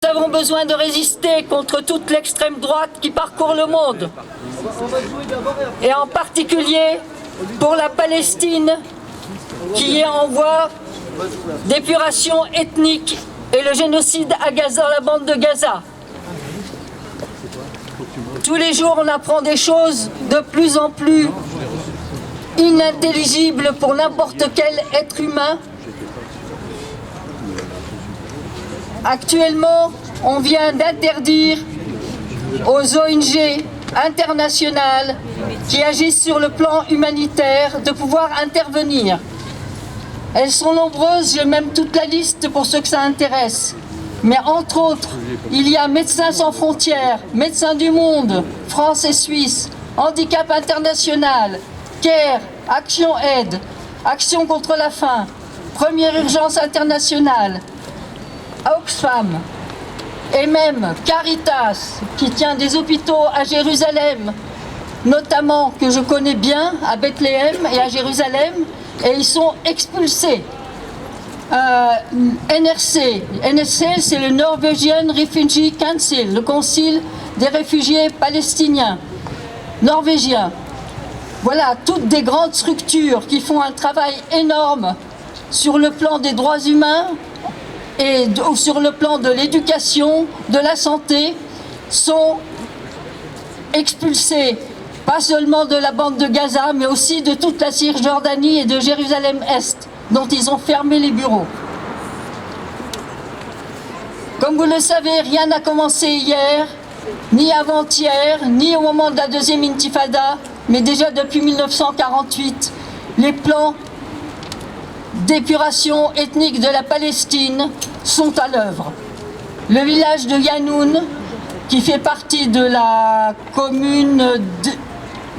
Nous avons besoin de résister contre toute l'extrême droite qui parcourt le monde. Et en particulier pour la Palestine qui est en voie d'épuration ethnique et le génocide à Gaza, dans la bande de Gaza. Tous les jours, on apprend des choses de plus en plus inintelligibles pour n'importe quel être humain. Actuellement, on vient d'interdire aux ONG internationales qui agissent sur le plan humanitaire de pouvoir intervenir. Elles sont nombreuses, j'ai même toute la liste pour ceux que ça intéresse. Mais entre autres, il y a Médecins sans frontières, Médecins du monde, France et Suisse, Handicap international, CARE, Action Aide, Action contre la faim, Première urgence internationale, Oxfam, et même Caritas, qui tient des hôpitaux à Jérusalem, notamment que je connais bien, à Bethléem et à Jérusalem, et ils sont expulsés. NRC, c'est le Norwegian Refugee Council, le Concile des réfugiés palestiniens, norvégiens. Voilà, toutes des grandes structures qui font un travail énorme sur le plan des droits humains et sur le plan de l'éducation, de la santé, sont expulsés, pas seulement de la bande de Gaza, mais aussi de toute la Cisjordanie et de Jérusalem-Est, dont ils ont fermé les bureaux. Comme vous le savez, rien n'a commencé hier, ni avant-hier, ni au moment de la deuxième intifada, mais déjà depuis 1948, les plans d'épuration ethnique de la Palestine sont à l'œuvre. Le village de Yanoun, qui fait partie de la commune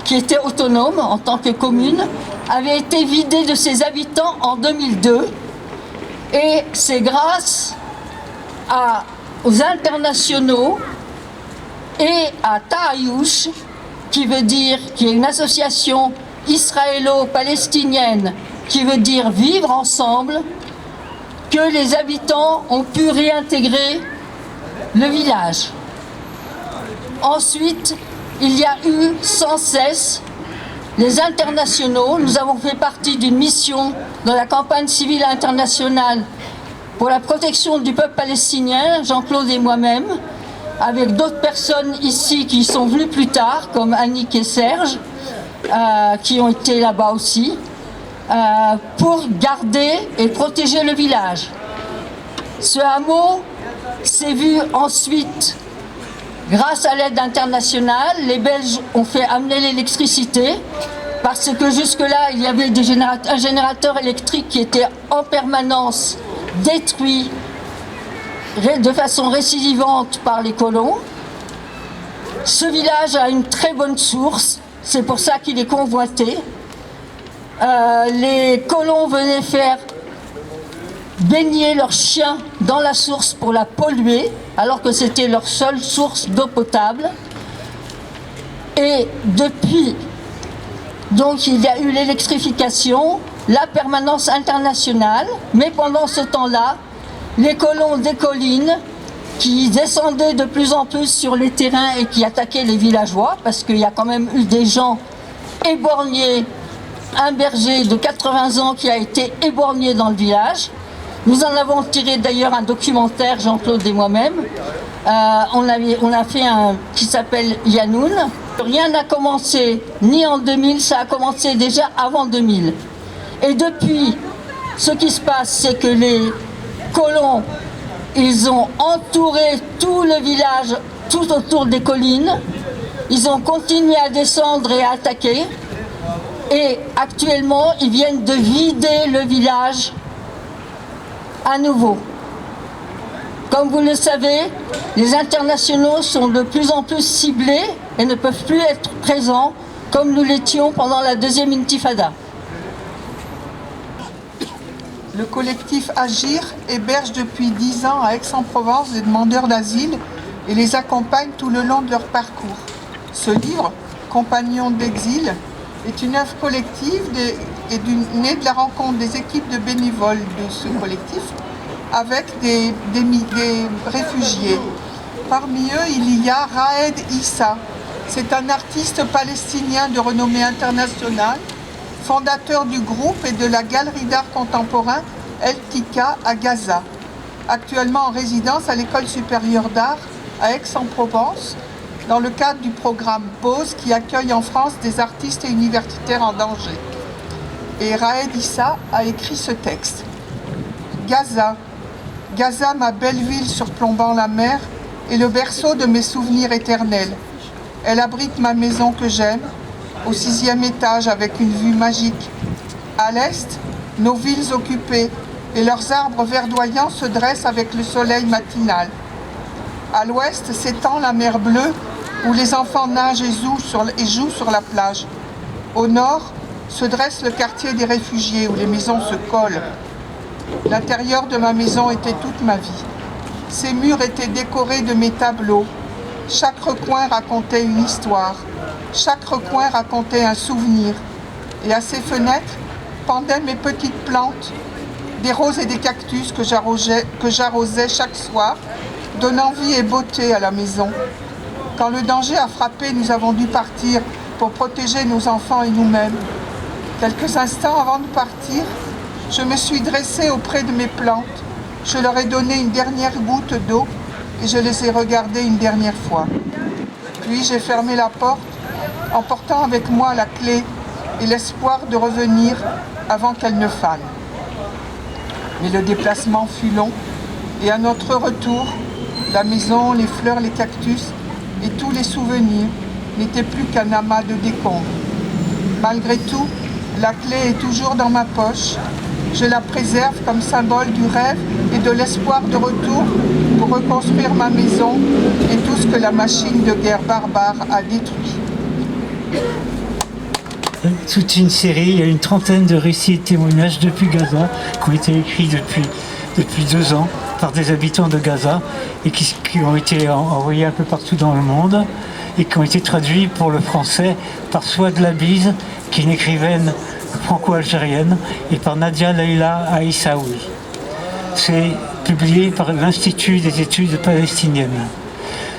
qui était autonome en tant que commune, avait été vidé de ses habitants en 2002. Et c'est grâce aux internationaux et à Ta'ayush, qui est une association israélo-palestinienne qui veut dire vivre ensemble, que les habitants ont pu réintégrer le village. Ensuite, il y a eu sans cesse les internationaux. Nous avons fait partie d'une mission dans la campagne civile internationale pour la protection du peuple palestinien, Jean-Claude et moi-même, avec d'autres personnes ici qui sont venues plus tard, comme Annick et Serge, qui ont été là-bas aussi, pour garder et protéger le village. Ce hameau s'est vu ensuite, grâce à l'aide internationale, les Belges ont fait amener l'électricité, parce que jusque-là, il y avait un générateur électrique qui était en permanence détruit de façon récidivante par les colons. Ce village a une très bonne source, c'est pour ça qu'il est convoité. Les colons venaient faire baigner leurs chiens dans la source pour la polluer, alors que c'était leur seule source d'eau potable. Et depuis, donc il y a eu l'électrification, la permanence internationale, mais pendant ce temps-là, les colons des collines qui descendaient de plus en plus sur les terrains et qui attaquaient les villageois, parce qu'il y a quand même eu des gens éborgnés, un berger de 80 ans qui a été éborgné dans le village. Nous en avons tiré d'ailleurs un documentaire, Jean-Claude et moi-même. On a fait un qui s'appelle Yanoun. Rien n'a commencé ni en 2000, ça a commencé déjà avant 2000. Et depuis, ce qui se passe, c'est que les colons, ils ont entouré tout le village, tout autour des collines. Ils ont continué à descendre et à attaquer. Et actuellement, ils viennent de vider le village à nouveau. Comme vous le savez, les internationaux sont de plus en plus ciblés et ne peuvent plus être présents comme nous l'étions pendant la deuxième intifada. Le collectif Agir héberge depuis 10 ans à Aix-en-Provence des demandeurs d'asile et les accompagne tout le long de leur parcours. Ce livre, Compagnons d'exil, est une œuvre collective née de la rencontre des équipes de bénévoles de ce collectif avec des réfugiés. Parmi eux, il y a Raed Issa. C'est un artiste palestinien de renommée internationale, fondateur du groupe et de la galerie d'art contemporain El Tika à Gaza, actuellement en résidence à l'École supérieure d'art à Aix-en-Provence, dans le cadre du programme PAUSE qui accueille en France des artistes et universitaires en danger. Et Raed Issa a écrit ce texte. Gaza, Gaza, ma belle ville surplombant la mer, est le berceau de mes souvenirs éternels. Elle abrite ma maison que j'aime, au 6e étage avec une vue magique. À l'est, nos villes occupées et leurs arbres verdoyants se dressent avec le soleil matinal. À l'ouest s'étend la mer Bleue où les enfants nagent et jouent sur la plage. Au nord se dresse le quartier des réfugiés où les maisons se collent. L'intérieur de ma maison était toute ma vie. Ses murs étaient décorés de mes tableaux. Chaque recoin racontait une histoire. Chaque recoin racontait un souvenir. Et à ces fenêtres pendaient mes petites plantes, des roses et des cactus que j'arrosais chaque soir, donnant vie et beauté à la maison. Quand le danger a frappé, nous avons dû partir pour protéger nos enfants et nous-mêmes. Quelques instants avant de partir, je me suis dressée auprès de mes plantes. Je leur ai donné une dernière goutte d'eau et je les ai regardées une dernière fois. Puis j'ai fermé la porte, emportant avec moi la clé et l'espoir de revenir avant qu'elle ne fane. Mais le déplacement fut long et à notre retour, la maison, les fleurs, les cactus et tous les souvenirs n'étaient plus qu'un amas de décombres. Malgré tout, la clé est toujours dans ma poche. Je la préserve comme symbole du rêve et de l'espoir de retour pour reconstruire ma maison et tout ce que la machine de guerre barbare a détruit. Toute une série, il y a une trentaine de récits et témoignages depuis Gaza qui ont été écrits depuis 2 ans par des habitants de Gaza et qui ont été envoyés un peu partout dans le monde et qui ont été traduits pour le français par Souad Labise, qui est une écrivaine franco-algérienne, et par Nadia Leila Aissaoui. C'est publié par l'Institut des études palestiniennes.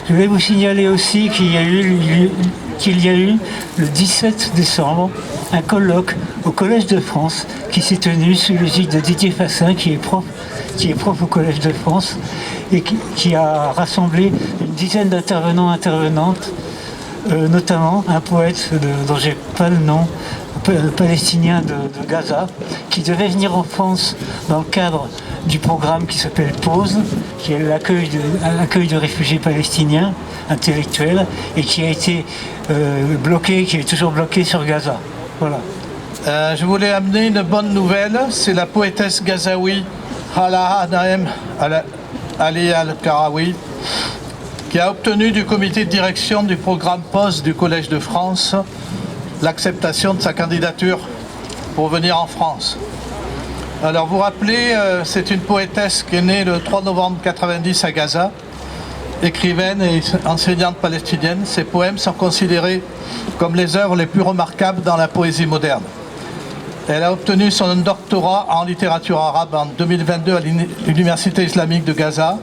Je vais vous signaler aussi qu'il y a eu le 17 décembre un colloque au Collège de France qui s'est tenu sous l'égide de Didier Fassin, qui est prof au Collège de France et qui a rassemblé une dizaine d'intervenants et intervenantes, notamment un poète dont j'ai pas le nom, palestinien de Gaza, qui devait venir en France dans le cadre du programme qui s'appelle PAUSE, qui est l'accueil de réfugiés palestiniens intellectuels, et qui a été bloqué, qui est toujours bloqué sur Gaza. Voilà. Je voulais amener une bonne nouvelle, c'est la poétesse gazaoui Hala Naem Ali Al-Karawi qui a obtenu du comité de direction du programme PAUSE du Collège de France l'acceptation de sa candidature pour venir en France. Alors vous rappelez, c'est une poétesse qui est née le 3 novembre 1990 à Gaza, écrivaine et enseignante palestinienne. Ses poèmes sont considérés comme les œuvres les plus remarquables dans la poésie moderne. Elle a obtenu son doctorat en littérature arabe en 2022 à l'Université islamique de Gaza,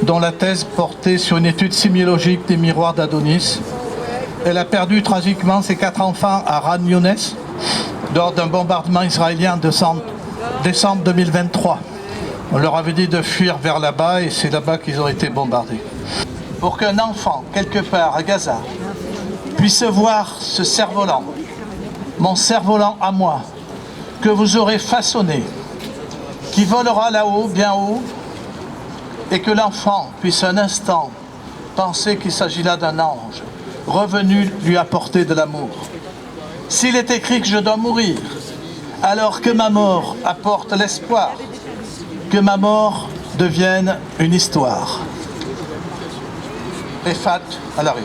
dont la thèse portait sur une étude sémiologique des miroirs d'Adonis. Elle a perdu tragiquement ses 4 enfants à Ran Younes lors d'un bombardement israélien de décembre 2023. On leur avait dit de fuir vers là-bas et c'est là-bas qu'ils ont été bombardés. Pour qu'un enfant, quelque part à Gaza, puisse voir ce cerf-volant, mon cerf-volant à moi, que vous aurez façonné, qui volera là-haut, bien haut, et que l'enfant puisse un instant penser qu'il s'agit là d'un ange, revenu lui apporter de l'amour. S'il est écrit que je dois mourir, alors que ma mort apporte l'espoir, que ma mort devienne une histoire. Refat à la rue.